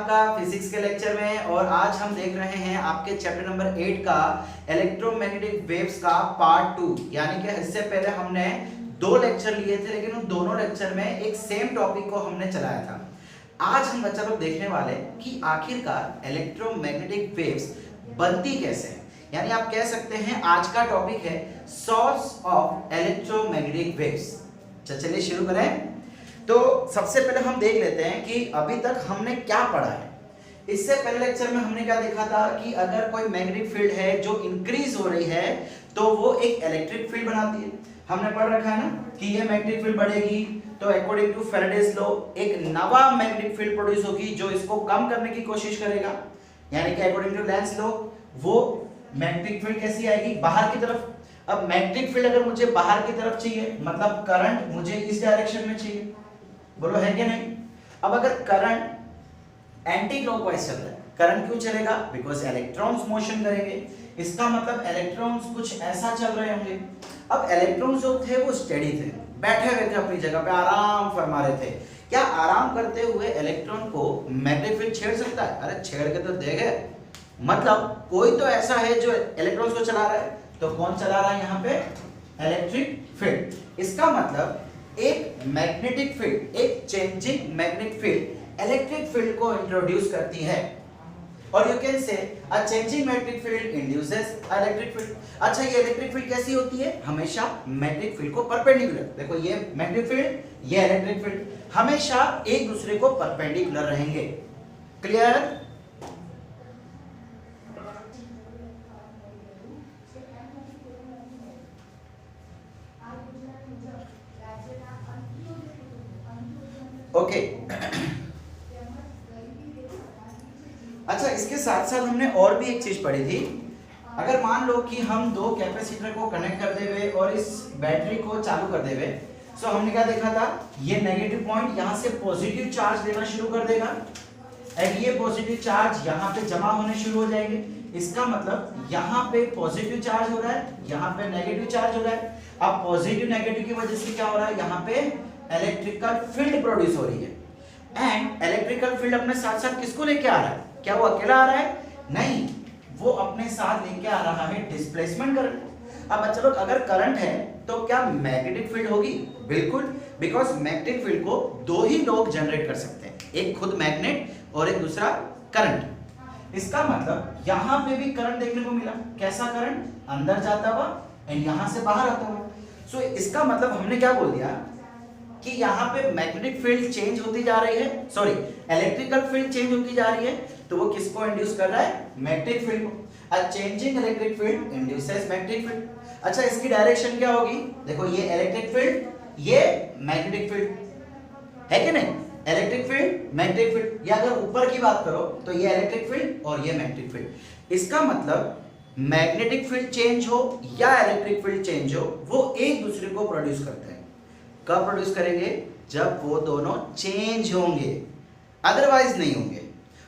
आपका फिजिक्स के लेक्चर में। और आज हम देख रहे हैं आपके चैप्टर नंबर 8 का इलेक्ट्रोमैग्नेटिक वेव्स का पार्ट 2। यानी कि इससे पहले हमने 2 लेक्चर लिए थे, लेकिन उन दोनों लेक्चर में एक सेम टॉपिक को हमने चलाया था। आज हम बच्चा लोग देखने वाले कि आखिरकार इलेक्ट्रोमैग्नेटिक वेव्स बनती कैसे है। यानी आप कह सकते हैं आज का टॉपिक है सोर्स ऑफ इलेक्ट्रोमैग्नेटिक वेव्स। चलिए शुरू करें। तो सबसे पहले हम देख लेते हैं कि अभी तक हमने क्या पढ़ा है। इससे पहले लेक्चर में हमने क्या देखा था कि अगर कोई मैग्नेटिक फील्ड है जो इंक्रीज हो रही है तो वो एक इलेक्ट्रिक फील्ड बनाती है। हमने पढ़ रखा है ना कि ये मैग्नेटिक फील्ड बढ़ेगी तो अकॉर्डिंग टू फैराडेज लॉ एक नवा मैग्नेटिक फील्ड प्रोड्यूस होगी जो इसको कम करने की कोशिश करेगा। यानी कि अकॉर्डिंग टू लेंस लॉ वो मैग्नेटिक फील्ड कैसी आएगी, बाहर की तरफ। अब मैग्नेटिक फील्ड अगर मुझे बाहर की तरफ चाहिए मतलब करंट मुझे इस डायरेक्शन में चाहिए, बोलो है कि नहीं। अब अगर करंट एंटी क्लॉकवाइज चल रहा है, करंट क्यों चलेगा, बिकॉज इलेक्ट्रॉन्स मोशन करेंगे। इसका मतलब इलेक्ट्रॉन्स कुछ ऐसा चल रहे होंगे। अब इलेक्ट्रॉन्स जो थे वो स्टेडी थे, बैठे हुए थे अपनी जगह पे, आराम फरमा रहे थे। क्या आराम करते हुए इलेक्ट्रॉन को मैग्नेटिक फील्ड छेड़ सकता है? अरे छेड़ के तो देखे। मतलब कोई तो ऐसा है जो इलेक्ट्रॉन्स को चला रहा है, तो कौन चला रहा है यहाँ पे? Electric field. इसका मतलब एक मैग्नेटिक फील्ड, एक changing magnetic field electric field को इंट्रोड्यूस करती है। और you can say a changing magnetic field induces electric field. अच्छा, ये इलेक्ट्रिक फील्ड कैसी होती है? हमेशा मैग्नेटिक फील्ड को परपेंडिकुलर। देखो ये मैग्नेटिक फील्ड, ये इलेक्ट्रिक फील्ड हमेशा एक दूसरे को परपेंडिकुलर रहेंगे। क्लियर? ओके। अच्छा, इसके साथ साथ हमने और भी एक चीज पढ़ी थी। अगर मान लो कि हम 2 कैपेसिटर को कनेक्ट कर देवे और इस बैटरी को चालू कर देवे, सो हमने क्या देखा था? ये नेगेटिव पॉइंट यहाँ से पॉजिटिव चार्ज देना शुरू कर देगा और ये पॉजिटिव चार्ज यहाँ पे जमा होने शुरू हो जाएंगे। इसका मतलब यहाँ पे पॉजिटिव चार्ज हो रहा है, यहाँ पे नेगेटिव चार्ज हो रहा है। अब पॉजिटिव नेगेटिव की वजह से क्या हो रहा है? यहाँ पे इलेक्ट्रिकल फील्ड प्रोड्यूस हो रही है। एंड इलेक्ट्रिकल फील्ड अपने साथ साथ किसको लेके आ रहा है? क्या वो अकेला आ रहा है? नहीं, वो अपने साथ लेके आ रहा है डिस्प्लेसमेंट करंट। अब बच्चा लोग अगर करंट है तो क्या मैग्नेटिक फील्ड होगी? बिल्कुल, बिकॉज मैग्नेटिक फील्ड को 2 ही लोग जनरेट कर सकते हैं, एक खुद मैग्नेट और एक दूसरा करंट। इसका मतलब यहां पे भी करंट देखने को मिला। कैसा करंट? अंदर जाता हुआ एंड यहां से बाहर आता हुआ। सो इसका मतलब हमने क्या बोल दिया कि यहाँ पे मैग्नेटिक फील्ड चेंज होती जा रही है, सॉरी इलेक्ट्रिकल फील्ड चेंज होती जा रही है, तो वो किसको इंड्यूस कर रहा है? मैग्नेटिक फील्ड को। अ changing electric field induces magnetic field. अच्छा, इसकी डायरेक्शन क्या होगी? देखो ये इलेक्ट्रिक फील्ड, ये मैग्नेटिक फील्ड है कि नहीं? Electric field, magnetic field. या अगर ऊपर की बात करो तो ये इलेक्ट्रिक फील्ड और ये मैग्नेटिक फील्ड। इसका मतलब मैग्नेटिक फील्ड चेंज हो या इलेक्ट्रिक फील्ड चेंज हो, वो एक दूसरे को प्रोड्यूस करते हैं। कब प्रोड्यूस करेंगे? जब वो दोनों चेंज होंगे, अदरवाइज नहीं होंगे।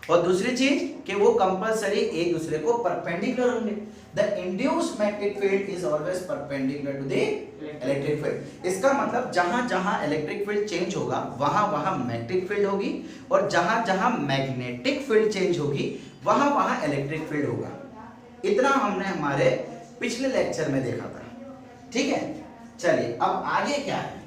और दूसरी चीज कि वो कंपलसरी एक दूसरे को परपेंडिकुलर होंगे। The induced magnetic field is always perpendicular to the electric field. इसका मतलब जहां जहां इलेक्ट्रिक फील्ड चेंज होगा वहां वहां मैग्नेटिक फील्ड होगी, और जहां जहां मैग्नेटिक फील्ड चेंज होगी वहां वहां इलेक्ट्रिक फील्ड होगा। इतना हमने हमारे पिछले लेक्चर में देखा था। ठीक है, चलिए अब आगे क्या है।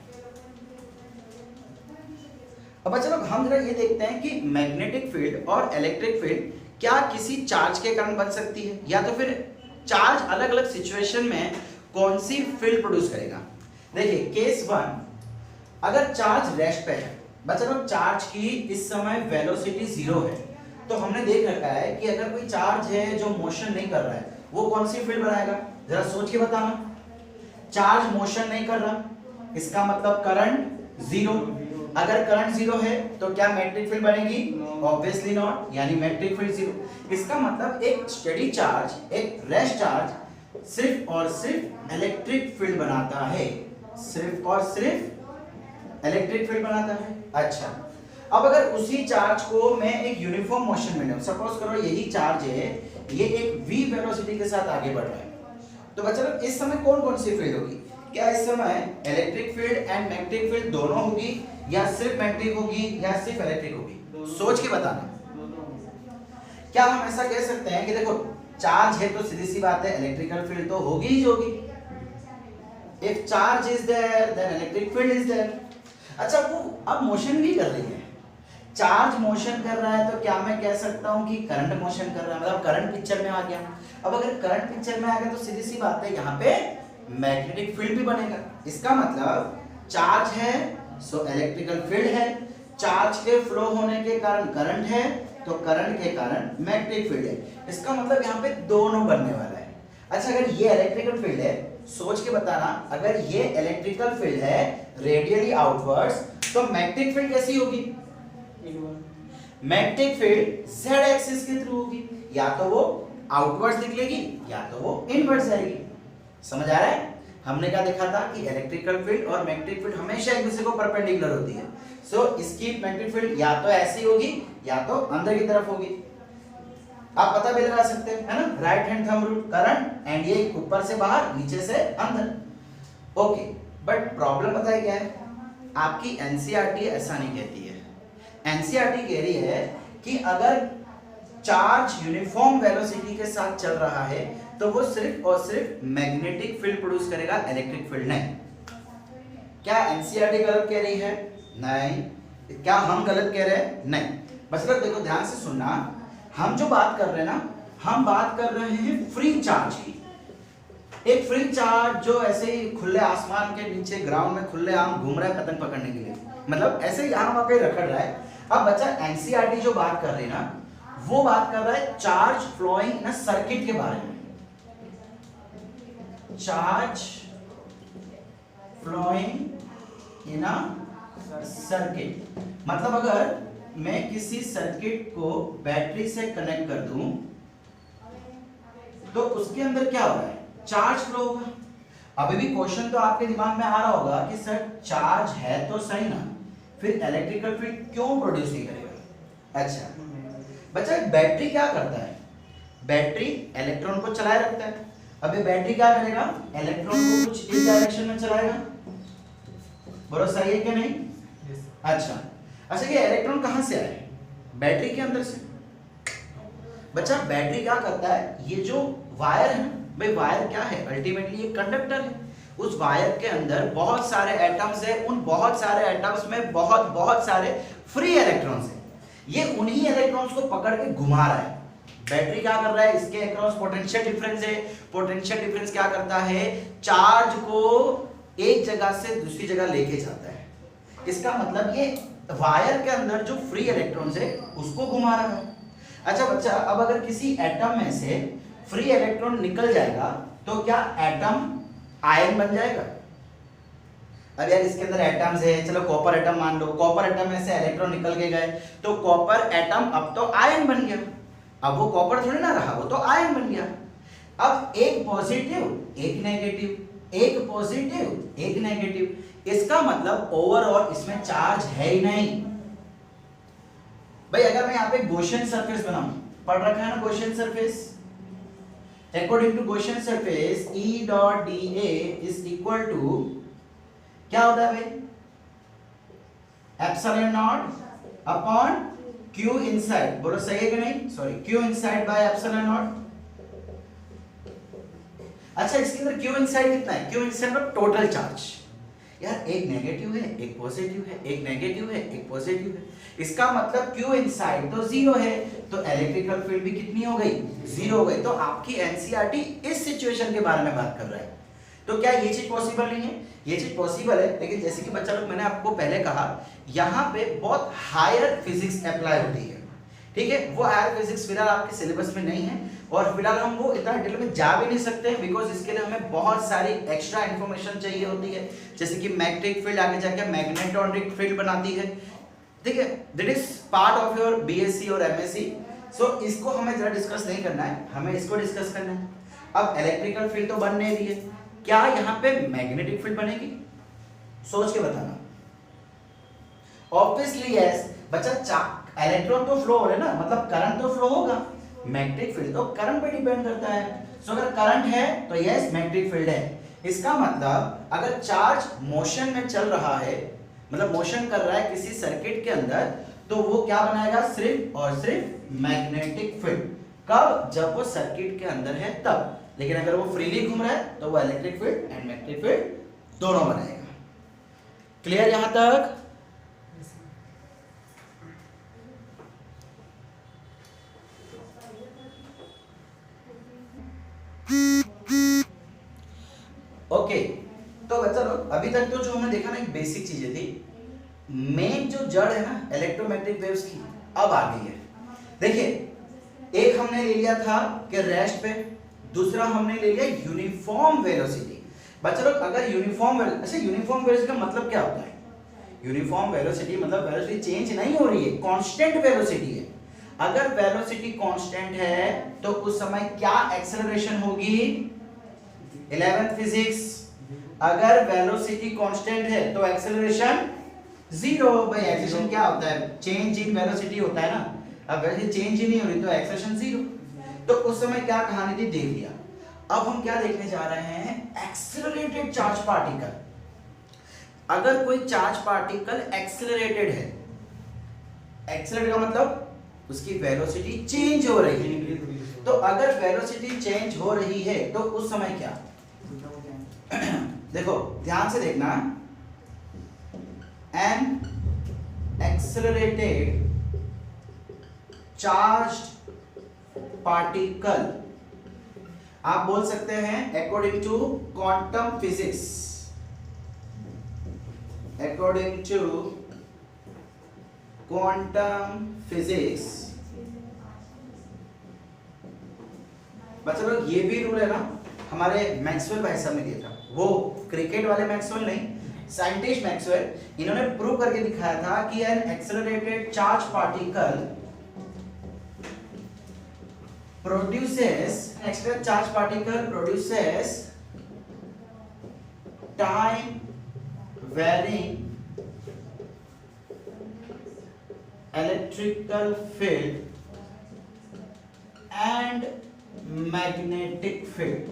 अब चलो हम जरा ये देखते हैं कि मैग्नेटिक फील्ड और इलेक्ट्रिक फील्ड क्या किसी चार्ज के कारण बन सकती है, या तो फिर चार्ज अलग अलग सिचुएशन में कौन सी फील्ड प्रोड्यूस करेगा। देखिए केस 1, अगर चार्ज रेस्ट पे है, बच्चा लोग चार्ज की इस समय वेलोसिटी 0 है, तो हमने देख रखा है कि अगर कोई चार्ज है जो मोशन नहीं कर रहा है वो कौन सी फील्ड बनाएगा? जरा सोच के बताना। चार्ज मोशन नहीं कर रहा, इसका मतलब करंट 0। अगर करंट 0 है तो क्या मैग्नेटिक फील्ड बनेगी? ऑब्वियसली नॉट, यानी मैग्नेटिक फील्ड 0। इसका मतलब एक स्टेडी चार्ज, एक रेस्ट चार्ज सिर्फ और सिर्फ इलेक्ट्रिक फील्ड बनाता है, सिर्फ और सिर्फ इलेक्ट्रिक फील्ड बनाता है। अच्छा, अब अगर उसी चार्ज को मैं एक यूनिफॉर्म मोशन में लूं, सपोज करो यही चार्ज है, ये एक v वेलोसिटी के साथ आगे बढ़ रहा है, तो बच्चा लोग इस समय कौन कौन सी फील्ड होगी? क्या इस समय electric field and magnetic field दोनों होगी, या सिर्फ मैग्नेटिक होगी, या सिर्फ इलेक्ट्रिक होगी? सोच के बताना। क्या हम ऐसा कह सकते हैं कि देखो चार्ज है तो सीधी सी बात है इलेक्ट्रिकल फील्ड तो होगी ही होगी। If charge is there then electric field is there. अच्छा वो अब मोशन भी कर रही है, चार्ज मोशन कर रहा है तो क्या मैं कह सकता हूं कि करंट मोशन कर रहा है, मतलब करंट पिक्चर में आ गया। अब अगर करंट पिक्चर में आ गया तो सीधी सी बात है यहाँ पे मैग्नेटिक फील्ड भी बनेगा। इसका मतलब चार्ज है सो इलेक्ट्रिकल फील्ड है, चार्ज के फ्लो होने के कारण करंट है तो करंट के कारण मैग्नेटिक फील्ड है। इसका मतलब यहाँ पे दोनों बनने वाला है। अच्छा अगर ये इलेक्ट्रिकल फील्ड है, सोच के बताना, अगर ये इलेक्ट्रिकल फील्ड है रेडियली आउटवर्ड्स तो मैग्नेटिक फील्ड कैसी होगी? मैग्नेटिक फील्ड z एक्सिस के थ्रू होगी, या तो वो आउटवर्ड्स निकलेगी या तो वो इनवर्ड्स जाएगी। समझ आ रहा है? हमने क्या देखा था कि इलेक्ट्रिकल फील्ड और मैग्नेटिक फील्ड हमेशा एक दूसरे को परपेंडिकुलर होती है। सो इसकी मैग्नेटिक फील्ड या तो ऐसी होगी या तो अंदर की तरफ होगी। आप पता भी लगा सकते हैं, है ना, right hand thumb rule, current and ये ऊपर से बाहर नीचे से अंदर। ओके, बट प्रॉब्लम पता है क्या है? आपकी एनसीईआरटी ऐसा नहीं कहती है। एनसीईआरटी कह रही है कि अगर चार्ज यूनिफॉर्म वेलोसिटी के साथ चल रहा है तो वो सिर्फ और सिर्फ मैग्नेटिक फील्ड प्रोड्यूस करेगा, इलेक्ट्रिक फील्ड नहीं। क्या एनसीईआरटी गलत कह रही है? नहीं। क्या हम गलत कह रहे हैं? नहीं। मतलब देखो ध्यान से सुनना, हम जो बात कर रहे हैं ना, हम बात कर रहे हैं फ्री चार्ज की। एक फ्री चार्ज जो ऐसे ही खुले आसमान के नीचे ग्राउंड में खुले आम घूम रहा है पतंग पकड़ने के लिए, मतलब ऐसे ही यहाँ वहाँ कहीं रखड़ रहा है। अब बच्चा एनसीईआरटी जो बात कर रही है ना, वो बात कर रहा है charge flowing in a circuit के बारे में। Charge flowing in a circuit मतलब अगर मैं किसी सर्किट को बैटरी से कनेक्ट कर दूं तो उसके अंदर क्या हो रहा है? चार्ज फ्लो होगा। अभी भी क्वेश्चन तो आपके दिमाग में आ रहा होगा कि सर चार्ज है तो सही ना, फिर इलेक्ट्रिकल फील्ड क्यों प्रोड्यूस नहीं करेगा? अच्छा बच्चा, बैटरी क्या करता है? बैटरी इलेक्ट्रॉन को चलाए रखता है। अब ये बैटरी क्या करेगा? इलेक्ट्रॉन को कुछ इस डायरेक्शन में चलाएगा। बोलो सही है कि नहीं? अच्छा ये इलेक्ट्रॉन कहां से आए? बैटरी के अंदर से। बच्चा बैटरी क्या करता है? ये जो वायर है ना, भाई वायर क्या है? अल्टीमेटली ये कंडक्टर है। उस वायर के अंदर बहुत सारे एटम्स है, उन बहुत सारे एटम्स में बहुत सारे फ्री इलेक्ट्रॉन्स है। ये उन्हीं इलेक्ट्रॉन्स को पकड़ के घुमा रहा है। बैटरी क्या कर रहा है? इसके अक्रॉस पोटेंशियल डिफरेंस है। पोटेंशियल डिफरेंस क्या करता है? चार्ज को एक जगह से दूसरी जगह लेके जाता है। इसका मतलब ये वायर के अंदर जो फ्री इलेक्ट्रॉन्स है उसको घुमा रहा है। अच्छा बच्चा, अब अगर किसी एटम में से फ्री इलेक्ट्रॉन निकल जाएगा तो क्या एटम आयन बन जाएगा? अब यार इसके अंदर एटम्स है, चलो कॉपर एटम मान लो, कॉपर एटम में से इलेक्ट्रॉन निकल के गए तो कॉपर एटम अब तो आयन बन गया। अब वो कॉपर थोड़ी ना रहा, वो तो आयन बन गया। अब एक पॉजिटिव एक नेगेटिव, एक पॉजिटिव एक नेगेटिव, इसका मतलब ओवरऑल इसमें चार्ज है ही नहीं। भाई अगर मैं यहाँ पे गॉसियन सरफेस बनाऊं, पढ़ रखा है ना Gaussian surface, according to Gaussian surface E dot dA is equal to क्या होता है भाई? Epsilon not upon Q inside. बोलो सही है कि नहीं? Sorry, Q inside by epsilon not. अच्छा इसके अंदर Q इनसाइड कितना है? Q इनसाइड का टोटल चार्ज। यार एक नेगेटिव है एक पॉजिटिव है, एक नेगेटिव है एक पॉजिटिव है, इसका मतलब Q इनसाइड तो जीरो है, तो इलेक्ट्रिकल फील्ड भी कितनी हो गई? जीरो हो गई। तो आपकी एनसीईआरटी इस सिचुएशन के बारे में बात कर रहा है। तो क्या ये चीज पॉसिबल नहीं है? ये चीज पॉसिबल है, लेकिन जैसे कि बच्चा लोग मैंने आपको पहले कहा, यहाँ पे बहुत हायर फिजिक्स अप्लाई होती है। ठीक है, वो हायर फिजिक्स फिलहाल आपके सिलेबस में नहीं है और फिलहाल हम वो इतना डिटेल में जा भी नहीं सकते हैं, बिकॉज इसके लिए हमें बहुत सारी एक्स्ट्रा इन्फॉर्मेशन चाहिए होती है, जैसे कि मैग्नेटिक फील्ड आगे जाके मैग्नेटोनिक फील्ड बनाती है। ठीक है, that is part of your BSc और एमएससी। सो इसको हमें जरा डिस्कस नहीं करना है, हमें इसको डिस्कस करना है। अब इलेक्ट्रिकल फील्ड तो बन नहीं रही है, क्या यहाँ पे मैग्नेटिक फील्ड बनेगी? सोच के बताना। ऑब्वियसली यस बच्चा, इलेक्ट्रॉन तो फ्लो हो रहे ना, मतलब करंट तो फ्लो होगा। मैग्नेटिक फील्ड तो करंट पे डिपेंड करता है। सो अगर करंट है तो यस मैग्नेटिक फील्ड है। इसका मतलब अगर चार्ज मोशन में चल रहा है, मतलब मोशन कर रहा है किसी सर्किट के अंदर, तो वो क्या बनाएगा, सिर्फ और सिर्फ मैग्नेटिक फील्ड। कब, जब वो सर्किट के अंदर है तब। लेकिन अगर वो फ्रीली घूम रहा है तो वो electric field and magnetic field दोनों बनाएगा। क्लियर यहां तक? ओके तो बच्चा लोग अभी तक तो जो हमने देखा ना एक बेसिक चीजें थी, मेन जो जड़ है ना इलेक्ट्रोमैग्नेटिक वेव्स की अब आ गई है। देखिए एक हमने ले लिया था कि रेस्ट पे, दूसरा हमने ले लिया यूनिफॉर्म वेलोसिटी। बच्चा लोग अगर यूनिफॉर्म वेलोसिटी का मतलब क्या होता है? यूनिफॉर्म वेलोसिटी मतलब वेलोसिटी चेंज नहीं हो रही है, कांस्टेंट वेलोसिटी है। अगर वेलोसिटी कांस्टेंट है तो उस समय क्या एक्सेलरेशन होगी? 11th physics. अगर वेलोसिटी कांस्टेंट है तो एक्सेलरेशन जीरो। भाई एक्सेलरेशन क्या होता है? चेंज इन वेलोसिटी होता है ना। अब वेलोसिटी चेंज ही नहीं हो रही तो एक्सेलरेशन जीरो। तो उस समय क्या कहानी थी देख लिया। अब हम क्या देखने जा रहे हैं? Accelerated charge particle. अगर कोई चार्ज पार्टिकल एक्सेलरेटेड है, एक्सेलरेटेड का मतलब उसकी वेलोसिटी चेंज हो रही है। तो अगर वेलोसिटी चेंज हो रही है तो उस समय क्या? देखो ध्यान से देखना, एन एक्सेलरेटेड चार्ज्ड पार्टिकल, आप बोल सकते हैं according to quantum physics, according to quantum physics. बच्चों लोग ये भी रूल है ना, हमारे मैक्सवेल भाई साहब ने दिया था, वो क्रिकेट वाले मैक्सवेल नहीं, साइंटिस्ट मैक्सवेल, इन्होंने प्रूव करके दिखाया था कि N accelerated charge particle produces time varying electrical field and magnetic field।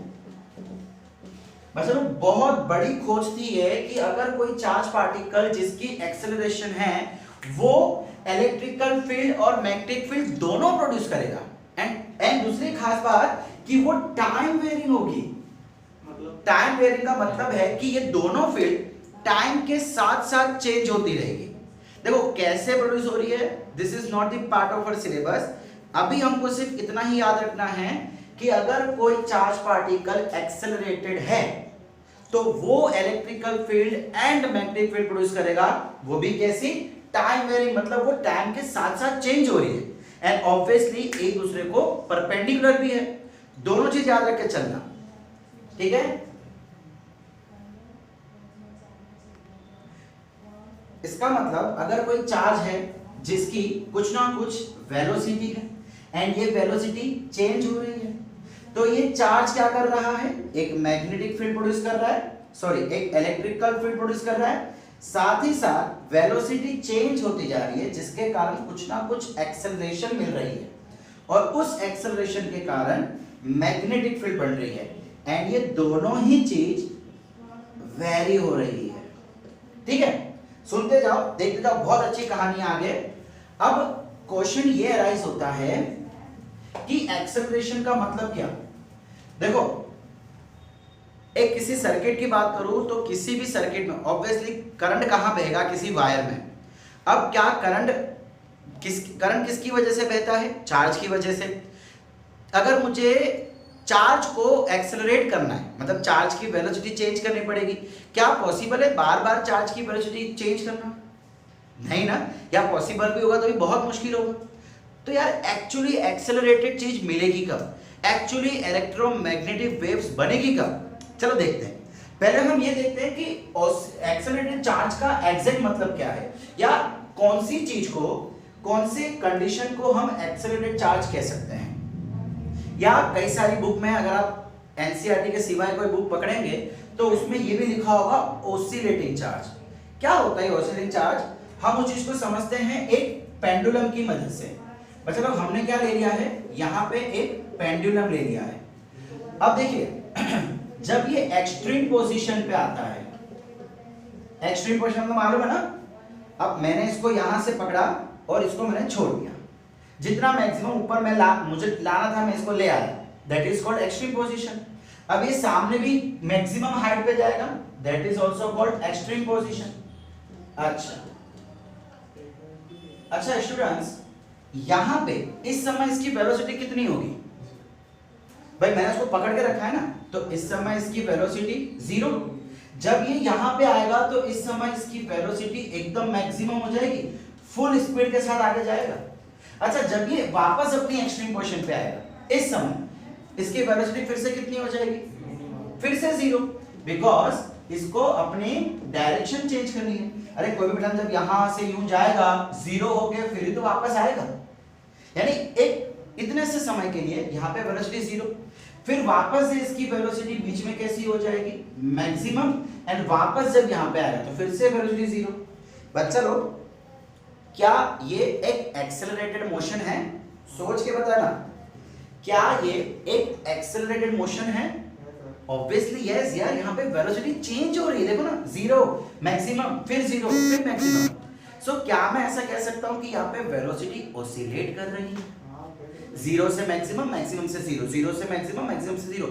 मतलब बहुत बड़ी खोज थी ये कि अगर कोई चार्ज पार्टिकल जिसकी एक्सेलरेशन है वो इलेक्ट्रिकल फील्ड और मैग्नेटिक फील्ड दोनों प्रोड्यूस करेगा, एंड दूसरी खास बात कि वो टाइम वेरिंग होगी। मतलब टाइम वेरिंग का मतलब है कि ये दोनों फील्ड टाइम के साथ साथ चेंज होती रहेगी। देखो कैसे प्रोड्यूस हो रही है, this is not the part of our syllabus. अभी हमको सिर्फ इतना ही याद रखना है कि अगर कोई चार्ज पार्टिकल एक्सेलरेटेड है तो वो electrical field and magnetic field produce करेगा, वो भी कैसी? टाइम वेरिंग, मतलब वो टाइम के साथ साथ चेंज हो रही है एंड ऑब्वियसली एक दूसरे को परपेंडिकुलर भी है। दोनों चीज याद रख के चलना, ठीक है? इसका मतलब अगर कोई चार्ज है जिसकी कुछ ना कुछ वेलोसिटी है एंड ये वेलोसिटी चेंज हो रही है, तो ये चार्ज क्या कर रहा है? एक मैग्नेटिक फील्ड प्रोड्यूस कर रहा है, सॉरी एक इलेक्ट्रिकल फील्ड प्रोड्यूस कर रहा है, साथ ही साथ वेलोसिटी चेंज होती जा रही है जिसके कारण कुछ ना कुछ एक्सेलरेशन मिल रही है और उस एक्सेलरेशन के कारण मैग्नेटिक फील्ड बन रही है एंड ये दोनों ही चीज वेरी हो रही है। ठीक है, सुनते जाओ, देखते जाओ, बहुत अच्छी कहानी आगे। अब क्वेश्चन ये अराइज होता है कि एक्सेलरेशन का मतलब क्या? देखो एक किसी सर्किट की बात करूं तो किसी भी सर्किट में ऑब्वियसली करंट कहां बहेगा? किसी वायर में। अब क्या करंट किसकी वजह से बहता है? चार्ज की वजह से। अगर मुझे चार्ज को एक्सेलरेट करना है, मतलब चार्ज की वेलोसिटी चेंज करनी पड़ेगी। क्या पॉसिबल है बार बार चार्ज की वेलोसिटी चेंज करना? नहीं ना, या पॉसिबल भी होगा तो भी बहुत मुश्किल होगा। तो यार एक्चुअली एक्सेलरेटेड चीज मिलेगी कब? एक्चुअली इलेक्ट्रोमैग्नेटिक वेव्स बनेगी कब? चलो देखते हैं। पहले हम ये देखते हैं कि एक्सेलरेटेड चार्ज का एग्जैक्ट मतलब क्या है, या कौन सी चीज को, कौन से कंडीशन को हम एक्सेलरेटेड चार्ज कह सकते हैं। या कई सारी बुक में अगर आप एनसीईआरटी के सिवाय कोई बुक पकड़ेंगे तो उसमें ये भी लिखा होगा ऑसिलेटिंग चार्ज। क्या होता है ऑसिलेटिंग चार्ज? हम उस चीज को समझते हैं एक पेंडुलम की मदद से। मतलब हमने क्या ले लिया है, यहाँ पे एक पेंडुलम ले लिया है। अब देखिए जब ये एक्सट्रीम पोजीशन पे आता है, एक्सट्रीम पोजीशन मतलब मालूम है ना, अब मैंने इसको यहां से पकड़ा और इसको मैंने छोड़ दिया, जितना मैक्सिमम ऊपर मैं मुझे लाना था मैं इसको ले आया, that is called extreme position. अब ये सामने भी मैक्सिमम हाइट पे जाएगा, that is also called extreme position. अच्छा स्टूडेंट्स, यहां पे इस समय इसकी वेलोसिटी कितनी होगी? भाई मैंने इसको पकड़ के रखा है ना, तो इस समय इसकी वेलोसिटी 0। जब ये यहां पे आएगा तो इस समय इसकी वेलोसिटी एकदम मैक्सिमम हो जाएगी, फुल स्पीड के साथ आगे जाएगा। अच्छा, जब ये वापस अपनी एक्सट्रीम पोजीशन पे आएगा, इस समय इसकी वेलोसिटी फिर से कितनी हो जाएगी? फिर से 0, बिकॉज इसको अपनी डायरेक्शन चेंज करनी है। अरे कोई भी बेटा जब यहां से यूं जाएगा 0 होके फिर ही तो वापस आएगा, यानी एक इतने से समय के लिए यहाँ पे वेलोसिटी 0, फिर वापस से इसकी वेलोसिटी बीच में कैसी हो जाएगी? मैक्सिमम, एंड वापस जब यहाँ पे आएगा तो फिर से वेलोसिटी 0। बच्चा लोग, क्या ये एक एक्सेलरेटेड मोशन है? सोच के बताना, क्या ये एक एक्सेलरेटेड मोशन है? ऑब्वियसली यस यार, यहाँ पे वेलोसिटी चेंज हो रही है, देखो ना, 0 मैक्सिमम, फिर 0 फिर मैक्सिमम। सो क्या मैं ऐसा कह सकता हूँ कि यहाँ पे वेलोसिटी ऑसिलेट कर रही है, 0 से मैक्सिमम, मैक्सिमम से 0, 0 से मैक्सिमम, मैक्सिमम से 0,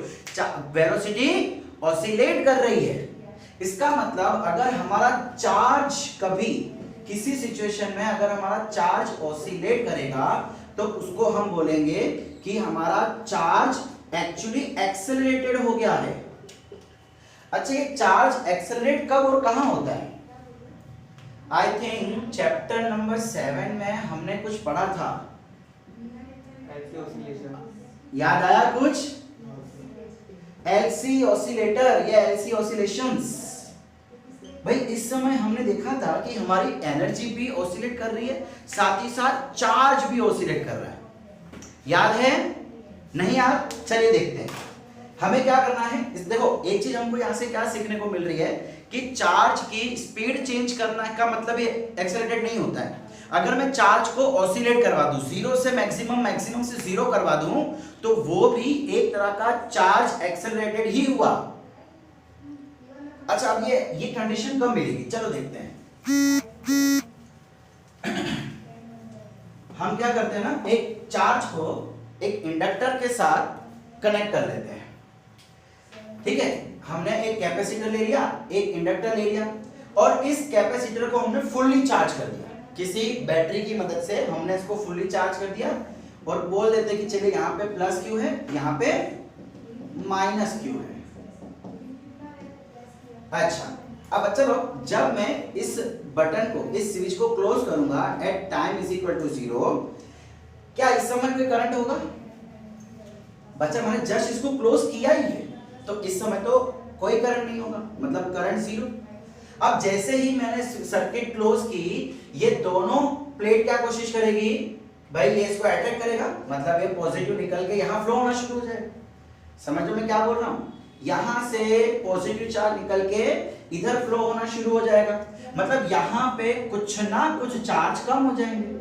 वेलोसिटी ऑसिलेट कर रही है। इसका मतलब अगर हमारा चार्ज कभी किसी सिचुएशन में अगर हमारा चार्ज ऑसिलेट करेगा तो उसको हम बोलेंगे कि हमारा चार्ज एक्चुअली एक्सेलरेटेड हो गया है। अच्छा, ये चार्ज एक्सेलरेट कब और कहां होता है? आई थिंक चैप्टर नंबर 7 में हमने कुछ पढ़ा था, याद आया कुछ? एलसी ऑसिलेटर या एलसी ऑसिलेशंस। भाई इस समय हमने देखा था कि हमारी एनर्जी भी ऑसिलेट कर रही है, साथ ही साथ चार्ज भी ऑसिलेट कर रहा है। याद है? नहीं यार, चलिए देखते हैं हमें क्या करना है। देखो एक चीज हमको यहाँ से क्या सीखने को मिल रही है कि चार्ज की स्पीड चेंज करना का मतलब ये एक्सेलरेटेड नहीं होता है। अगर मैं चार्ज को ऑसिलेट करवा दूं, 0 से मैक्सिमम, मैक्सिमम से 0 करवा दूं, तो वो भी एक तरह का चार्ज एक्सेलरेटेड ही हुआ। अच्छा, अब ये कंडीशन कब मिलेगी? चलो देखते हैं। हम क्या करते हैं ना, एक चार्ज को एक इंडक्टर के साथ कनेक्ट कर लेते हैं, ठीक है? हमने एक कैपेसिटर ले लिया, एक इंडक्टर ले लिया, और इस कैपेसिटर को हमने फुल्ली चार्ज कर दिया। किसी बैटरी की मदद से हमने इसको फुल्ली चार्ज कर दिया और बोल देते कि चलिए यहाँ पे प्लस क्यू है, यहाँ पे माइनस क्यू है। अच्छा, अब चलो, जब मैं इस बटन को, इस स्विच को क्लोज करूंगा at time is equal to 0, क्या इस समय कोई करंट होगा? बच्चा मैंने जस्ट इसको क्लोज किया ही है, तो इस समय तो कोई करंट नहीं होगा, मतलब करंट 0। अब जैसे ही मैंने सर्किट क्लोज की, ये दोनों प्लेट क्या कोशिश करेगी? भाई ये इसको अट्रैक्ट करेगा, मतलब ये पॉजिटिव निकल के यहाँ फ्लो होना शुरू हो जाएगा। समझो मैं क्या बोल रहा हूँ? यहां से पॉजिटिव चार्ज निकल के इधर फ्लो होना शुरू हो जाएगा, मतलब यहां पे कुछ ना कुछ चार्ज कम हो जाएंगे।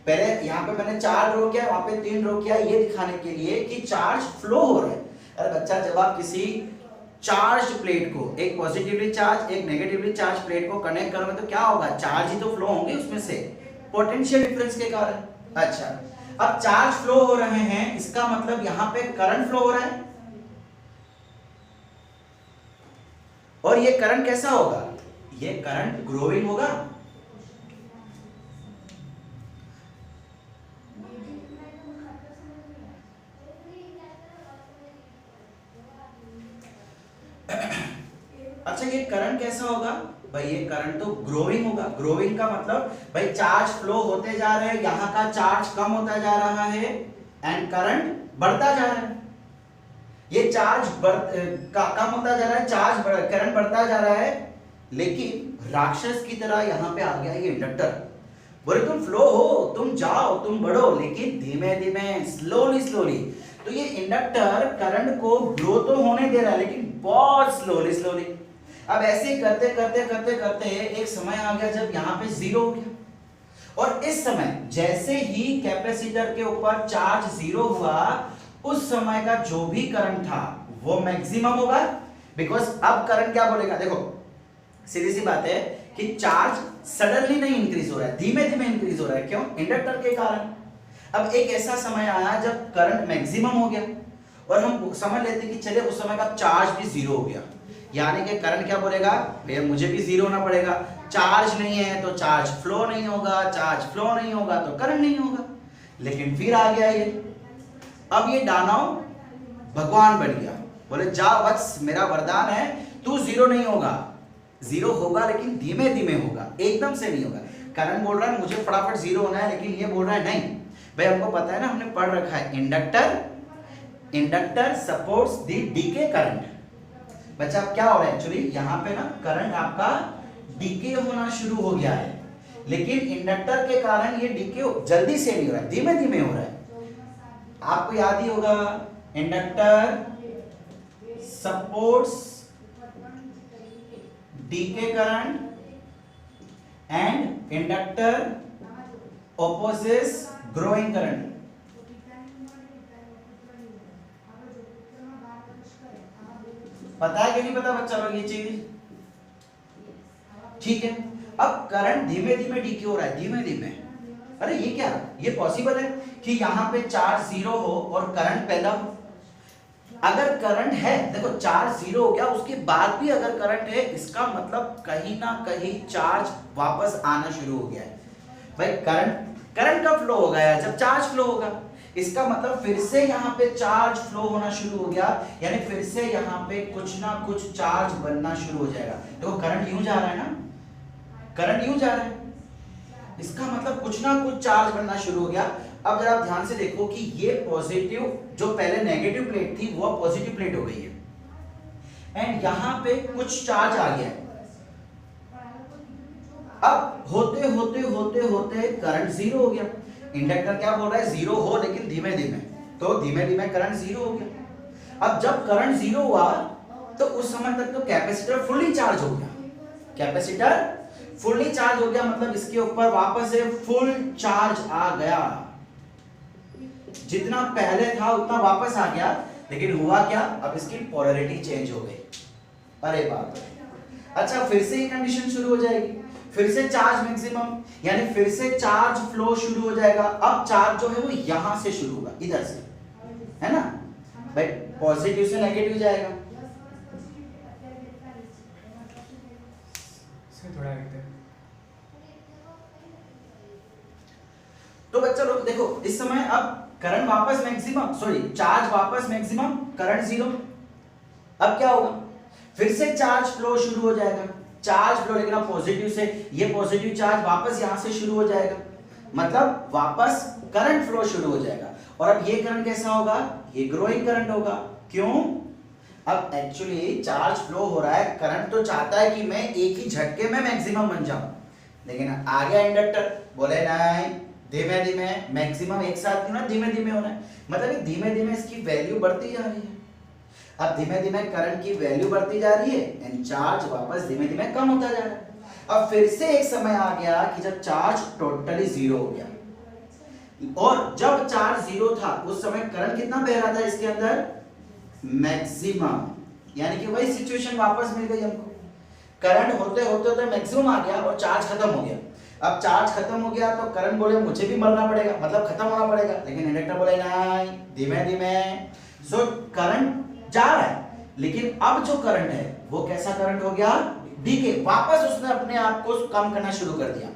पहले यहां पे मैंने 4 रो किया, वहां पे 3 रो किया, ये दिखाने के लिए कि चार्ज फ्लो हो रहा है। अरे बच्चा, जब आप किसी चार्ज प्लेट को, एक पॉजिटिवली चार्ज एक नेगेटिवली चार्ज प्लेट को कनेक्ट करोगे तो क्या होगा? चार्ज ही तो फ्लो होंगे उसमें से, पोटेंशियल डिफरेंस के कारण। अच्छा, अब चार्ज फ्लो हो रहे हैं, इसका मतलब यहां पे करंट फ्लो हो रहा है, और ये करंट कैसा होगा? ये करंट ग्रोइंग होगा। अच्छा, ये करंट कैसा होगा? भाई ये करंट तो ग्रोइंग होगा। ग्रोइंग का मतलब भाई चार्ज फ्लो होते जा रहे हैं, यहाँ का चार्ज कम होता जा रहा है एंड करंट बढ़ता जा रहा है। ये चार्ज कम होता जा रहा है, करंट बढ़ता जा रहा है, लेकिन राक्षस की तरह यहाँ पे आ गया ये इंडक्टर। बोले तुम फ्लो हो, तुम जाओ, तुम बढ़ो, लेकिन धीमे धीमे, स्लोली स्लोली। तो ये इंडक्टर करंट को ग्रो तो होने दे रहा है, लेकिन बहुत स्लोली स्लोली। अब ऐसे करते करते करते करते एक समय आ गया जब यहाँ पे 0 हो गया, और इस समय जैसे ही कैपेसिटर के ऊपर चार्ज 0 हुआ, उस समय का जो भी करंट था वो मैक्सिमम होगा, बिकॉज अब करंट क्या बोलेगा? देखो सीधी सी बात है, कि चार्ज सडनली नहीं इंक्रीज हो रहा है, धीमे धीमे इंक्रीज हो रहा है। क्यों? इंडक्टर के कारण। अब एक ऐसा समय आया जब करंट मैक्सिमम हो गया और हम समझ लेते कि चलिए उस समय का चार्ज भी जीरो हो गया, यानी कि करंट क्या बोलेगा, भैया मुझे भी जीरो होना पड़ेगा, चार्ज नहीं है तो चार्ज फ्लो नहीं होगा, चार्ज फ्लो नहीं होगा तो करंट नहीं होगा। लेकिन फिर आ गया ये, अब ये दानव भगवान बन गया, बोले जा वत्स मेरा वरदान है, तू जीरो नहीं होगा, जीरो होगा लेकिन धीमे धीमे होगा, एकदम से नहीं होगा। करंट बोल रहा है मुझे फटाफट जीरो होना है, लेकिन ये बोल रहा है नहीं भाई, हमको पता है ना, हमने पढ़ रखा है inductor supports the decay current. बच्चा अब क्या हो रहा है, एक्चुअली यहाँ पे ना करंट आपका डीके होना शुरू हो गया है, लेकिन इंडक्टर के कारण ये डीके जल्दी से नहीं हो रहा है, धीमे धीमे हो रहा है। आपको याद ही होगा, inductor supports decay current and inductor opposes growing current। पता है कि नहीं पता बच्चा लोग ये चीज? ठीक है, अब करंट धीमे धीमे डीके हो रहा है, धीमे धीमे। अरे ये क्या, ये पॉसिबल है कि यहाँ पे चार्ज जीरो हो और करंट पैदा हो? अगर करंट है, देखो चार्ज जीरो हो गया, उसके बाद भी अगर करंट है, इसका मतलब कहीं ना कहीं चार्ज वापस आना शुरू हो गया है। भाई करंट का फ्लो हो गया जब चार्ज फ्लो होगा, इसका मतलब फिर से यहाँ पे चार्ज फ्लो होना शुरू हो गया, यानी फिर से यहाँ पे कुछ ना कुछ चार्ज बनना शुरू हो जाएगा। देखो करंट यूं जा रहा है ना, करंट यूं जा रहा है, इसका मतलब कुछ ना कुछ चार्ज बनना शुरू हो गया। अब जरा आप ध्यान से देखो कि ये पॉजिटिव, जो पहले नेगेटिव प्लेट थी वो पॉजिटिव प्लेट हो गई है, एंड यहाँ पे कुछ चार्ज आ गया है। अब होते होते होते होते करंट जीरो हो गया। इंडक्टर क्या बोल रहा है, जीरो हो लेकिन धीमे धीमे, तो धीमे धीमे करंट जीरो हो गया। अब जब करंट जीरो हुआ तो उस समय तक तो कैपेसिटर फुल्ली चार्ज हो गया, कैपेसिटर फुल्ली चार्ज हो गया, मतलब इसके ऊपर वापस से फुल चार्ज आ गया, जितना पहले था उतना वापस आ गया। लेकिन हुआ क्या, अब इसकी पोलैरिटी चेंज हो गई। अरे बाप रे, अच्छा फिर से ये कंडीशन शुरू हो जाएगी, फिर से चार्ज मैक्सिमम, यानी फिर से चार्ज फ्लो शुरू हो जाएगा। अब चार्ज जो है वो यहां से शुरू होगा, इधर से, है ना भाई, पॉजिटिव से नेगेटिव जाएगा। थोड़ा तो बच्चा लोग देखो, इस समय अब करंट वापस मैक्सिमम, सॉरी चार्ज वापस मैक्सिमम, करंट जीरो। अब क्या होगा, फिर से चार्ज फ्लो शुरू हो जाएगा, चार्ज फ्लो, लेकिन अब पॉजिटिव से, ये पॉजिटिव चार्ज वापस यहां से शुरू हो जाएगा, मतलब वापस करंट फ्लो शुरू हो जाएगा। और अब ये करंट कैसा होगा, ये ग्रोइंग करंट होगा। क्यों? अब एक्चुअली चार्ज फ्लो हो रहा है, करंट तो चाहता है कि मैं एक ही झटके में मैक्सिमम बन जाऊं, लेकिन आ गया इंडक्टर, बोले नहीं धीमे धीमे, मैक्सिमम एक साथ क्यों ना, धीमे धीमे होना है, मतलब धीमे धीमे इसकी वैल्यू बढ़ती जा रही है। अब धीमे धीमे करंट की वैल्यू बढ़ती जा रही है एंड चार्ज वापस धीमे धीमे कम होता जा रहा है। अब फिर से एक समय आ गया कि जब चार्ज टोटली जीरो हो गया, और जब चार्ज जीरो था उस समय करंट कितना बह रहा था इसके अंदर, मैक्सिमम, यानी कि वही सिचुएशन वापस मिल गई हमको। करंट होते होते होते मैक्सिमम आ गया और चार्ज खत्म हो गया। अब चार्ज खत्म हो गया तो करंट बोले मुझे भी मरना पड़ेगा, मतलब खत्म होना पड़ेगा, लेकिन इंडक्टर बोले नहीं धीमे धीमे। सो करंट जा रहा है, लेकिन अब जो करंट है वो कैसा करंट हो गया, डीके, वापस उसने अपने आप को कम करना शुरू कर दिया।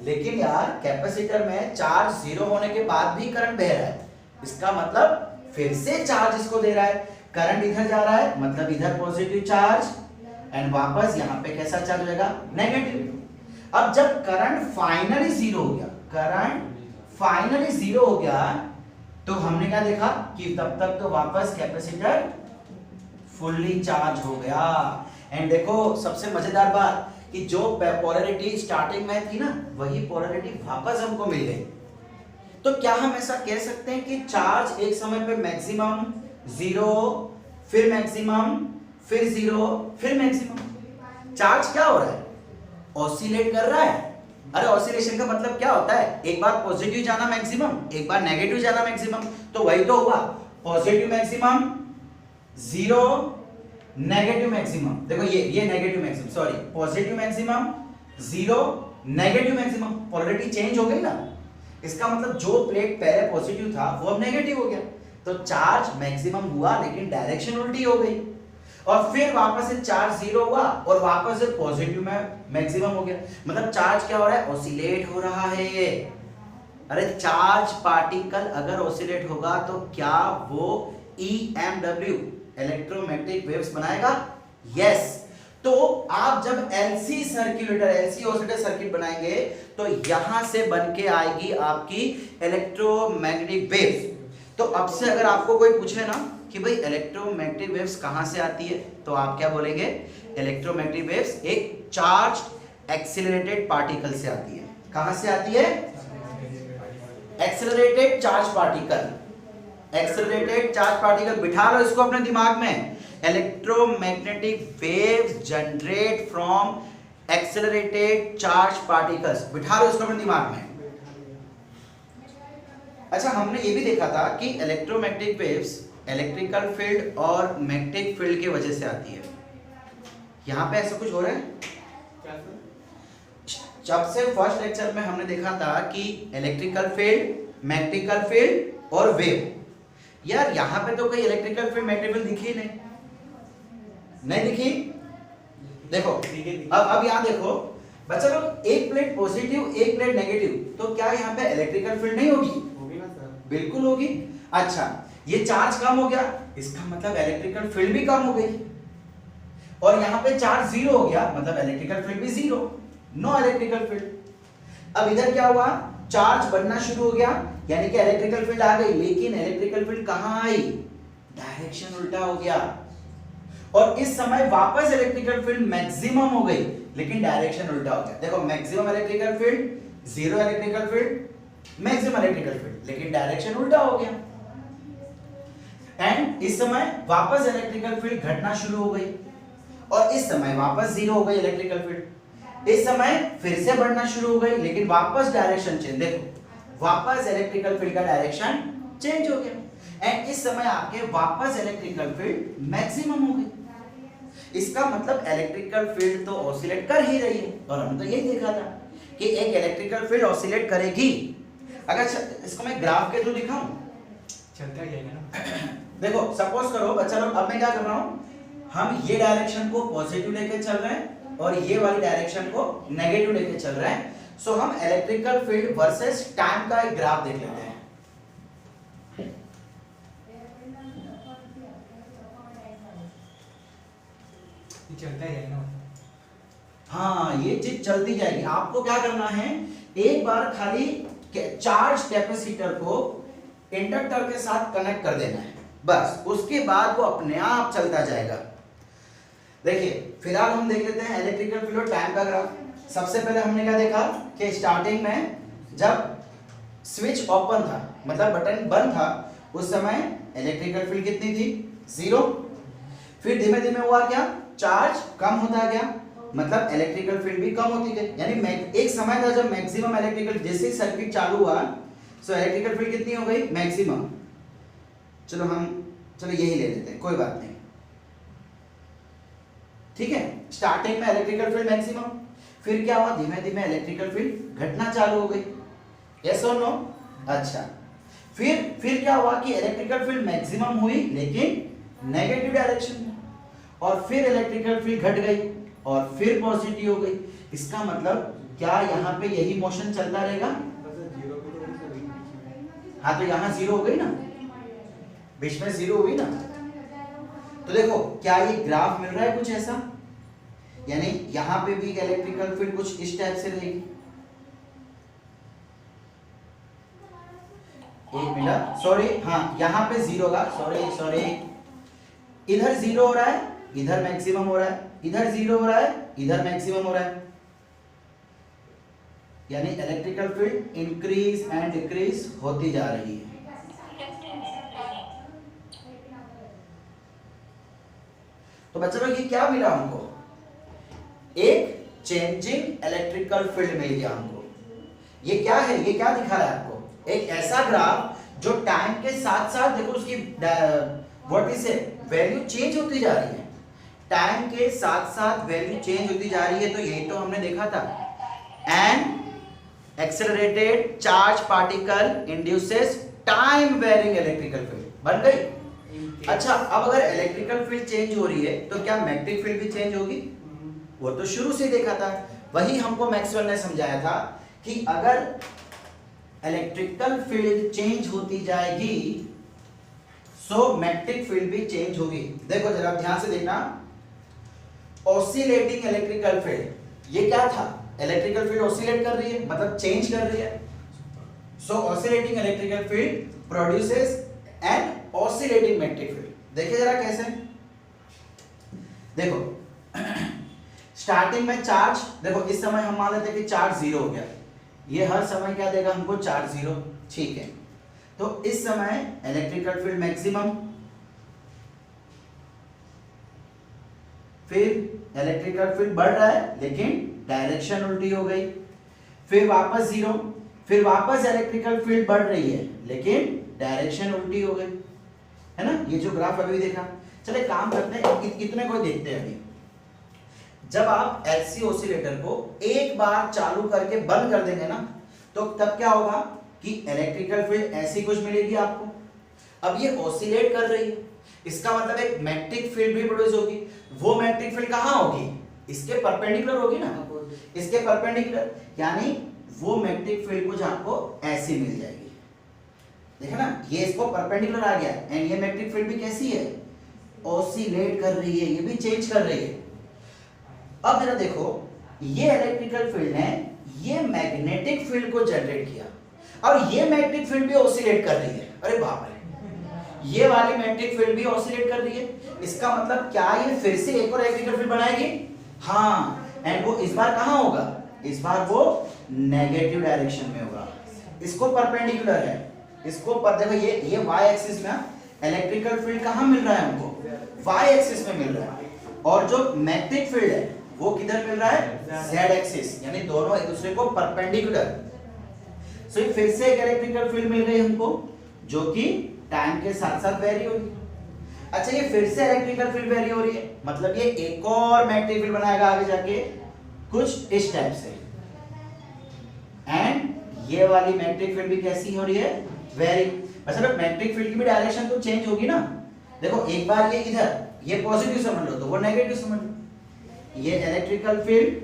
लेकिन यार कैपेसिटर में चार्ज जीरो होने के बाद भी करंट बह रहा है, इसका मतलब फिर से चार्ज इसको दे रहा है, करंट इधर जा रहा है, मतलब इधर पॉजिटिव चार्ज, एंड वापस यहाँ पे कैसा चार्ज होगा, नेगेटिव। अब जब करंट फाइनली जीरो हो गया, करंट फाइनली जीरो हो गया, तो हमने क्या देखा कि तब तक तो वापस कैपेसिटर फुल्ली चार्ज हो गया। एंड देखो सबसे मजेदार बात कि जो पोलैरिटी स्टार्टिंग में थी ना, वही पोलैरिटी वापस हमको मिल गई। तो क्या हम ऐसा कह सकते हैं कि चार्ज एक समय पे मैक्सिमम, जीरो, फिर मैक्सिमम, फिर जीरो, फिर मैक्सिमम, चार्ज क्या हो रहा है, ऑसिलेट कर रहा है। अरे ऑसिलेशन का मतलब क्या होता है, एक बार पॉजिटिव जाना मैक्सिमम, एक बार नेगेटिव जाना मैक्सिमम, तो वही तो हुआ, positive maximum, zero, negative maximum. देखो ये negative maximum, sorry positive maximum, zero negative maximum, polarity change हो गई ना, इसका मतलब जो प्लेट पहले पॉजिटिव था वो अब नेगेटिव हो गया, तो चार्ज मैक्सिमम हुआ लेकिन डायरेक्शन उल्टी हो गई, और फिर वापस से चार्ज जीरो हुआ और वापस से पॉजिटिव में मैक्सिमम हो गया, मतलब चार्ज क्या हो रहा है, ऑसिलेट हो रहा है। अरे चार्ज पार्टिकल अगर ऑसिलेट होगा तो क्या वो EMW इलेक्ट्रोमैग्नेटिक वेव्स बनाएगा? यस। तो आप जब LC circulator, LC oscillator circuit बनाएंगे तो यहां से बन के आएगी आपकी इलेक्ट्रोमैग्नेटिक वेव्स। तो अब से अगर आपको कोई पूछे ना कि भाई इलेक्ट्रोमैग्नेटिक वेव्स कहां से आती है, तो आप क्या बोलेंगे? इलेक्ट्रोमैग्नेटिक वेव्स एक चार्ज एक्सीलरेटेड पार्टिकल से आती है। कहां से आती है? Accelerated charge particle. Accelerated charge particle बिठा लो इसको अपने दिमाग में। Electromagnetic waves generate from accelerated charge particles, बिठा लो इसको अपने दिमाग में। अच्छा, हमने ये भी देखा था कि इलेक्ट्रोमैग्नेटिक वेव्स इलेक्ट्रिकल फील्ड और मैग्नेटिक फील्ड की वजह से आती है। यहां पे ऐसा कुछ हो रहा है? जब से फर्स्ट लेक्चर में हमने देखा था कि इलेक्ट्रिकल फील्ड, मैग्नेटिकल फील्ड और वेव। यार यहां पे तो कोई इलेक्ट्रिकल फील्ड, मैग्नेटिक फील्ड दिखी नहीं दिखी। देखो अब यहां देखो बच्चा लोग, एक प्लेट पॉजिटिव एक प्लेट नेगेटिव, तो क्या यहां पे इलेक्ट्रिकल फील्ड नहीं होगी? होगी ना सर, बिल्कुल होगी। अच्छा, ये चार्ज कम हो गया, इसका मतलब इलेक्ट्रिकल फील्ड भी कम हो गई, और यहां पे चार्ज जीरो हो गया, मतलब इलेक्ट्रिकल फील्ड भी जीरो, नो इलेक्ट्रिकल फील्ड। अब इधर क्या हुआ? चार्ज बनना शुरू हो गया, यानी कि इलेक्ट्रिकल फील्ड आ गई, लेकिन इलेक्ट्रिकल फील्ड कहां आई? डायरेक्शन उल्टा हो गया, और इस समय वापस इलेक्ट्रिकल फील्ड मैक्सिमम हो गई, लेकिन डायरेक्शन उल्टा हो गया। देखो, maximum electrical field, zero electrical field, maximum electrical field, लेकिन डायरेक्शन उल्टा हो गया। एंड इस समय वापस इलेक्ट्रिकल फील्ड घटना शुरू हो गई, और इस समय वापस जीरो हो गई इलेक्ट्रिकल फील्ड। इस समय फिर से बढ़ना शुरू हो गई, लेकिन वापस डायरेक्शन चेंज। देखो, वापस इलेक्ट्रिकल फील्ड का डायरेक्शन चेंज हो गया, एंड इस समय आपके वापस इलेक्ट्रिकल फील्ड मैक्सिमम हो गई। इसका मतलब इलेक्ट्रिकल फील्ड तो ऑसिलेट कर ही रही है, और हमने तो यही देखा था कि एक इलेक्ट्रिकल फील्ड ऑसिलेट करेगी। अगर इसको मैं ग्राफ के थ्रू दिखाऊं, चलता जाएगा ना। देखो सपोज करो बच्चा लोग, अब मैं क्या कर रहा हूं, हम ये डायरेक्शन को पॉजिटिव लेके चल रहे हैं और ये वाली डायरेक्शन को नेगेटिव लेके चल रहे हैं। सो हम इलेक्ट्रिकल फील्ड वर्सेस टाइम का एक ग्राफ देख लेते हैं। चलता जाएगा ना। हाँ, ये चीज चलती जाएगी। आपको क्या करना है, एक बार खाली चार्ज कैपेसिटर को इंडक्टर के साथ कनेक्ट कर देना है, बस। उसके बाद वो अपने आप चलता जाएगा। देखिए, फिलहाल हम देख लेते हैं इलेक्ट्रिकल फील्ड और टाइम का ग्राफ। सबसे पहले हमने क्या देखा कि स्टार्टिंग में जब स्विच ओपन था, मतलब बटन बंद था, उस समय इलेक्ट्रिकल फील्ड कितनी थी? जीरो। फिर धीमे धीमे हुआ क्या? चार्ज कम होता गया, मतलब इलेक्ट्रिकल फील्ड भी कम होती गई। यानी एक समय था जब मैक्सिमम इलेक्ट्रिकल, जैसे सर्किट चालू हुआ, सो इलेक्ट्रिकल फील्ड कितनी हो गई? मैक्सिमम। चलो यही ले लेते हैं, कोई बात नहीं, ठीक है। स्टार्टिंग में इलेक्ट्रिकल फील्ड मैक्सिमम, फिर क्या हुआ? धीमे धीमे इलेक्ट्रिकल फील्ड घटना चालू हो गई। यस और नो? अच्छा, फिर क्या हुआ कि इलेक्ट्रिकल फील्ड मैक्सिमम हुई लेकिन नेगेटिव डायरेक्शन में, और फिर इलेक्ट्रिकल फील्ड घट गई और फिर पॉजिटिव हो गई। इसका मतलब क्या यहाँ पे यही मोशन चलता रहेगा? हाँ, तो यहाँ जीरो हो गई ना, बीच में जीरो हुई ना। तो देखो, क्या ये ग्राफ मिल रहा है कुछ ऐसा? यानी यहाँ पे भी इलेक्ट्रिकल फील्ड कुछ इस टाइप से रहेगी। एक मिनट, सॉरी, हाँ यहाँ पे जीरो होगा, सॉरी, इधर जीरो हो रहा है, इधर मैक्सिमम हो रहा है, इधर जीरो हो रहा है, इधर मैक्सिमम हो रहा है। यानी electrical field increase and decrease होती जा रही है। तो बच्चों ये क्या मिला हमको? एक चेंजिंग इलेक्ट्रिकल फील्ड मिल गया हमको। ये क्या है? ये क्या दिखा रहा है आपको? एक ऐसा ग्राफ जो टाइम के साथ साथ, देखो उसकी व्हाट इज वैल्यू चेंज होती जा रही है। टाइम के साथ साथ वैल्यू चेंज होती जा रही है। तो यही तो हमने देखा था an accelerated charge particle induces time varying electrical field. बन गई। अच्छा, अब अगर इलेक्ट्रिकल फील्ड चेंज हो रही है तो क्या मैग्नेटिक फील्ड भी चेंज होगी? वो तो शुरू से देखा था, वही हमको मैक्सवेल ने समझाया था कि अगर इलेक्ट्रिकल फील्ड चेंज होती जाएगी सो मैग्नेटिक फील्ड भी चेंज होगी। देखो जरा ध्यान से देखना, ऑसिलेटिंग इलेक्ट्रिकल फील्ड, ये क्या था? इलेक्ट्रिकल फील्ड ऑसिलेट कर रही है, मतलब चेंज कर रही है। So oscillating electrical field produces an oscillating magnetic field. देखिए जरा कैसे, देखो स्टार्टिंग में चार्ज, देखो इस समय हम मान लेते हैं कि चार्ज जीरो हो गया, ये हर समय क्या देगा हमको? Charge zero. ठीक है, तो इस समय इलेक्ट्रिकल फील्ड मैक्सिमम, फिर इलेक्ट्रिकल फील्ड बढ़ रहा है लेकिन डायरेक्शन उल्टी हो गई, फिर वापस जीरो, फिर वापस इलेक्ट्रिकल फील्ड बढ़ रही है लेकिन डायरेक्शन उल्टी हो गई, है ना? ये जो ग्राफ अभी देखा। चलिए काम करते हैं, इतने को देखते हैं अभी। जब आप एलसी ऑसिलेटर को एक बार चालू करके बंद कर देंगे ना, तो तब क्या होगा कि इलेक्ट्रिकल फील्ड ऐसी कुछ मिलेगी आपको। अब ये ऑसिलेट कर रही है, इसका मतलब एक मैग्नेटिक फील्ड भी प्रोड्यूस होगी। वो मैग्नेटिक फील्ड कहाँ होगी? इसके परपेंडिकुलर होगी ना, इसके परपेंडिकुलर, यानी वो मैग्नेटिक फील्ड कुछ आपको ऐसी मिल जाएगी। देखा ना, ये इसको परपेंडिकुलर आ गया, एंड ये मैग्नेटिक फील्ड भी कैसी है? ऑसिलेट कर रही है, ये भी चेंज कर रही है। अब जरा देखो, ये इलेक्ट्रिकल फील्ड ने ये मैग्नेटिक फील्ड को जनरेट किया और ये मैग्नेटिक फील्ड भी ऑसिलेट कर रही है। अरे बाप रे, ये वाली मैग्नेटिक फील्ड भी ऑसिलेट कर रही है। इसका मतलब क्या ये फिर से एक और इलेक्ट्रिकल फील्ड बनाएगी? हाँ, एंड वो इस बार कहां होगा? इस बार वो नेगेटिव डायरेक्शन में होगा। इसको परपेंडिकुलर है, इसको पर देखो, ये वाई एक्सिस में इलेक्ट्रिकल फील्ड कहां मिल रहा है हमको? वाई एक्सिस में मिल रहा है, और जो मैग्नेटिक फील्ड है वो किधर मिल रहा है? जेड एक्सिस, यानी दोनों एक दूसरे को परपेंडिकुलर। सो ये फिर से एक इलेक्ट्रिकल फील्ड मिल रही है हमको जो कि टाइम के साथ साथ वेरी होगी। अच्छा, ये फिर से इलेक्ट्रिकल फील्ड वेरी हो रही है, मतलब ये एक और मैग्नेटिक फील्ड बनाएगा आगे जाके कुछ इस टाइप से, एंड ये वाली मैग्नेटिक फील्ड भी कैसी हो रही है? वेरी। अच्छा, मैग्नेटिक फील्ड की भी डायरेक्शन तो चेंज होगी ना। देखो एक बार ये इधर, ये पॉजिटिव समझ लो तो वो नेगेटिव समझ लो। ये इलेक्ट्रिकल फील्ड,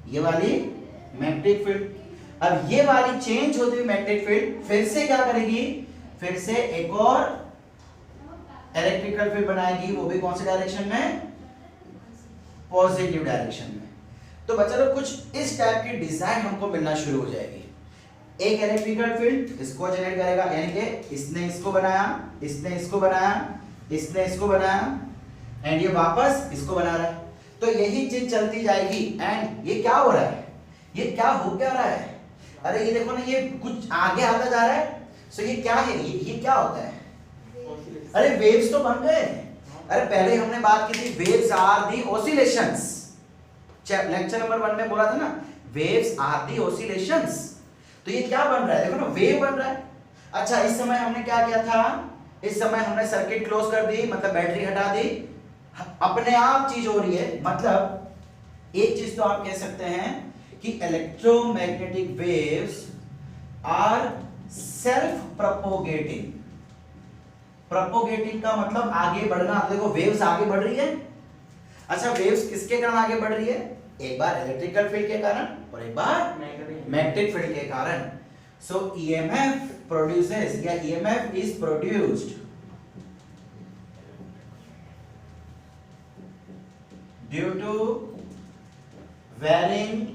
ये वाली मैग्नेटिक फील्ड। अब ये वाली चेंज होती हुई मैग्नेटिक फील्ड फिर से क्या करेगी? फिर से एक और इलेक्ट्रिकल फील्ड बनाएगी, वो भी कौन से डायरेक्शन में? पॉजिटिव डायरेक्शन में। तो बच्चा लोग कुछ इस टाइप की डिजाइन हमको मिलना शुरू हो जाएगी। एक इलेक्ट्रिकल फील्ड इसको जनरेट करेगा, यानी कि इसने इसको बनाया, इसने इसको बनाया, इसने इसको बनाया, एंड ये वापस इसको बना रहा है। तो यही चीज चलती जाएगी। एंड ये क्या हो रहा है? ये क्या हो क्या रहा है? अरे ये देखो ना, ये कुछ आगे आता जा रहा है। सो ये क्या है? ये क्या होता है? अरे वेव्स तो बन गए। अरे पहले हमने बात की थी, waves are the oscillations. Lecture number 1 में बोला था ना, वेव्स आर दी ऑसिलेशंस। तो ये क्या बन रहा है? देखो ना, वेव बन रहा है। अच्छा, इस समय हमने क्या किया था? इस समय हमने सर्किट क्लोज कर दी, मतलब बैटरी हटा दी, अपने आप चीज हो रही है। मतलब एक चीज तो आप कह सकते हैं कि electromagnetic waves are self propagating. Propagating का मतलब आगे बढ़ना। देखो वेव्स आगे बढ़ रही है। अच्छा, वेव्स किसके कारण आगे बढ़ रही है? एक बार इलेक्ट्रिकल फील्ड के कारण और एक बार मैग्नेटिक फील्ड के कारण। सो ईएमएफ प्रोड्यूसेस या EMF is produced due to varying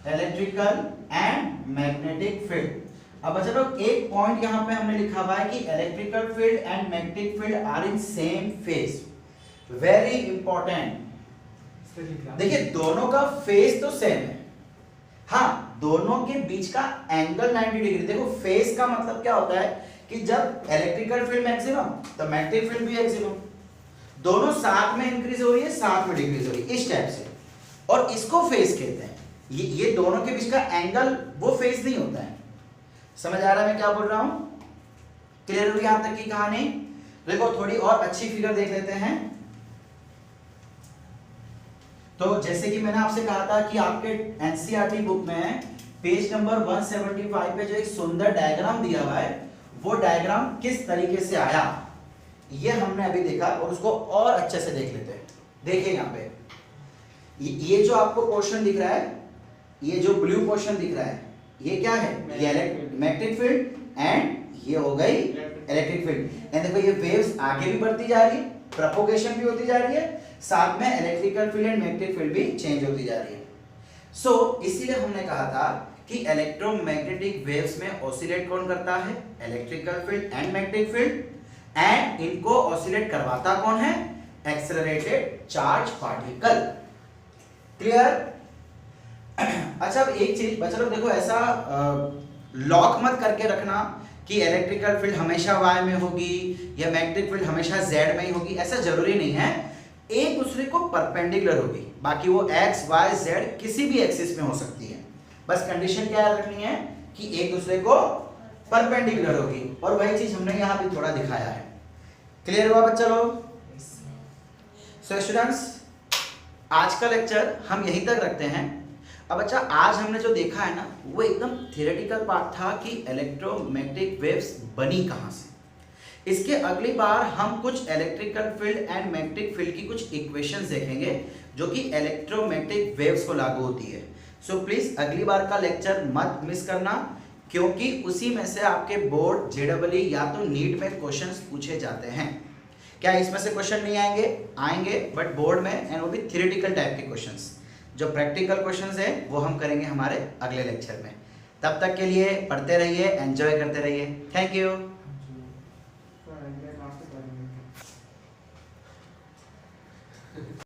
electrical and magnetic field. अब चलो एक पॉइंट यहां पे हमने लिखा हुआ है कि electrical field and magnetic field are in same phase. Very important. देखिए दोनों का फेज तो सेम है, हाँ दोनों के बीच का एंगल 90 डिग्री। देखो फेज का मतलब क्या होता है कि जब इलेक्ट्रिकल फील्ड मैक्सिमम तो मैग्नेटिक फील्ड भी मैक्सिमम, दोनों साथ में इंक्रीज हो रही है, साथ में डिक्रीज हो रही है, इस टाइप से। और इसको फेज कहते हैं। ये दोनों के बीच का एंगल वो फेज नहीं होता है। समझ आ रहा है मैं क्या बोल रहा हूं? क्लियर हुई यहां तक की कहानी? देखो थोड़ी और अच्छी फिगर देख लेते हैं। तो जैसे कि मैंने आपसे कहा था कि आपके एनसीईआरटी बुक में पेज नंबर 175 पे जो एक सुंदर डायग्राम दिया हुआ है, वो डायग्राम किस तरीके से आया ये हमने अभी देखा और उसको और अच्छे से देख लेते हैं। देखिए यहाँ पे ये जो आपको पोर्शन दिख रहा है, ये जो ब्लू पोर्शन दिख रहा है, ये क्या है? ये मैग्नेटिक फील्ड एंड ये हो गई इलेक्ट्रिक फील्ड। एंड देखो ये वेव्स आगे भी बढ़ती जा रही है, प्रोपोगेशन भी होती जा रही है, साथ में electrical field and magnetic field भी चेंज होती जा रही है। सो इसीलिए हमने कहा था कि इलेक्ट्रोमैग्नेटिक वेव्स में ऑसिलेट कौन करता है? Electrical field and magnetic field, and इनको ऑसिलेट करवाता कौन है? Accelerated charge particle. क्लियर? अच्छा अब एक चीज बच्चा लोग देखो, ऐसा लॉक मत करके रखना कि इलेक्ट्रिकल फील्ड हमेशा y में होगी या मैग्नेटिक फील्ड हमेशा z में ही होगी, ऐसा जरूरी नहीं है। एक दूसरे को परपेंडिकुलर होगी, बाकी वो x y z किसी भी एक्सिस में हो सकती है। बस कंडीशन क्या रखनी है कि एक दूसरे को परपेंडिकुलर होगी, और वही चीज हमने यहाँ भी थोड़ा दिखाया है। क्लियर हुआ बच्चा लोग? सो स्टूडेंट्स, आज का लेक्चर हम यहीं तक रखते हैं। अब अच्छा, आज हमने जो देखा है ना, वो एकदम थियोरेटिकल पार्ट था कि इलेक्ट्रोमैग्नेटिक वेव्स बनी कहाँ से। इसके अगली बार हम कुछ electrical field and magnetic field की कुछ इक्वेशंस देखेंगे जो कि इलेक्ट्रोमैग्नेटिक वेव्स को लागू होती है। सो प्लीज अगली बार का लेक्चर मत मिस करना, क्योंकि उसी में से आपके बोर्ड जेईई या तो नीट में क्वेश्चंस पूछे जाते हैं। क्या इसमें से क्वेश्चन नहीं आएंगे, बट बोर्ड में, एंड वो भी थियोरेटिकल टाइप के क्वेश्चंस। जो प्रैक्टिकल क्वेश्चंस है वो हम करेंगे हमारे अगले लेक्चर में। तब तक के लिए पढ़ते रहिए, एंजॉय करते रहिए। Thank you.